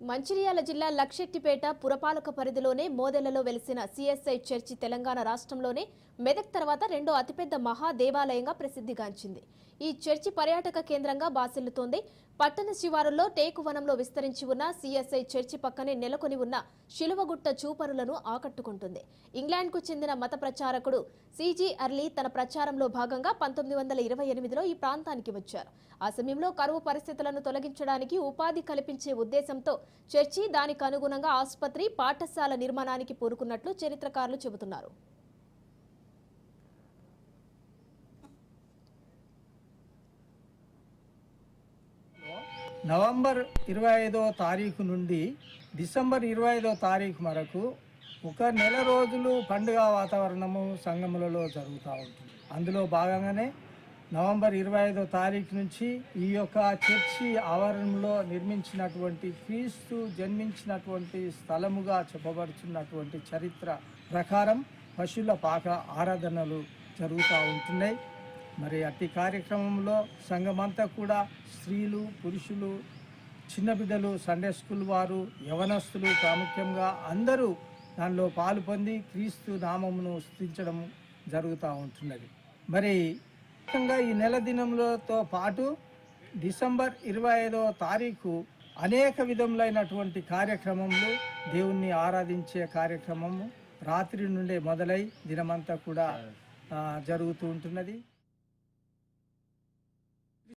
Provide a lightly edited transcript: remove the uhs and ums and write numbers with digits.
మంచిర్యాల జిల్లా లక్షెట్టిపేట పురపాలక పరిధిలోనే మోదెలలో వెలిసిన సిఎస్ఐ చర్చి తెలంగాణ రాష్ట్రంలోనే మెదక్ తర్వాత రెండో అతిపెద్ద మహాదేవాలయంగా ప్రసిద్ధిగాంచింది. ఈ చర్చి పర్యాటక కేంద్రంగా బాసిల్లుతోంది. పట్టణ శివారుల్లో టేకువనంలో విస్తరించి ఉన్న సిఎస్ఐ చర్చి పక్కనే నెలకొని ఉన్న శిలువగుట్ట చూపరులను ఆకట్టుకుంటుంది. ఇంగ్లాండ్కు చెందిన మత ప్రచారకుడు సిజీ అర్లీ తన ప్రచారంలో భాగంగా 1928లో ఈ ప్రాంతానికి వచ్చారు. ఆ సమయంలో కరువు పరిస్థితులను తొలగించడానికి ఉపాధి కల్పించే ఉద్దేశంతో చర్చి, దానికి అనుగుణంగా ఆసుపత్రి, పాఠశాల నిర్మాణానికి పూనుకున్నట్లు చరిత్రకారులు చెబుతున్నారు. నవంబర్ 25వ తారీఖు నుండి డిసెంబర్ 25వ తారీఖు వరకు ఒక నెల రోజులు పండుగ వాతావరణము సంఘములలో జరుగుతూ ఉంటుంది. అందులో భాగంగానే నవంబర్ 25వ తారీఖు నుంచి ఈ యొక్క చర్చి ఆవరణలో నిర్మించినటువంటి క్రీస్తు జన్మించినటువంటి స్థలముగా చెప్పబడుతున్నటువంటి చరిత్ర ప్రకారం పశువుల పాక ఆరాధనలు జరుగుతూ ఉంటున్నాయి. మరి అట్టి కార్యక్రమంలో సంఘమంతా కూడా స్త్రీలు, పురుషులు, చిన్న బిడ్డలు, సండే స్కూల్ వారు, యవనస్తులు ప్రాముఖ్యంగా అందరూ దానిలో పాలు పొంది క్రీస్తు నామమును స్తుతించడం జరుగుతూ ఉంటున్నది. మరి ముఖ్యంగా ఈ నెల దినములతో పాటు డిసెంబర్ 25వ తారీఖు అనేక విధములైనటువంటి కార్యక్రమములు, దేవుణ్ణి ఆరాధించే కార్యక్రమము రాత్రి నుండే మొదలై దినమంతా కూడా జరుగుతూ ఉంటున్నది.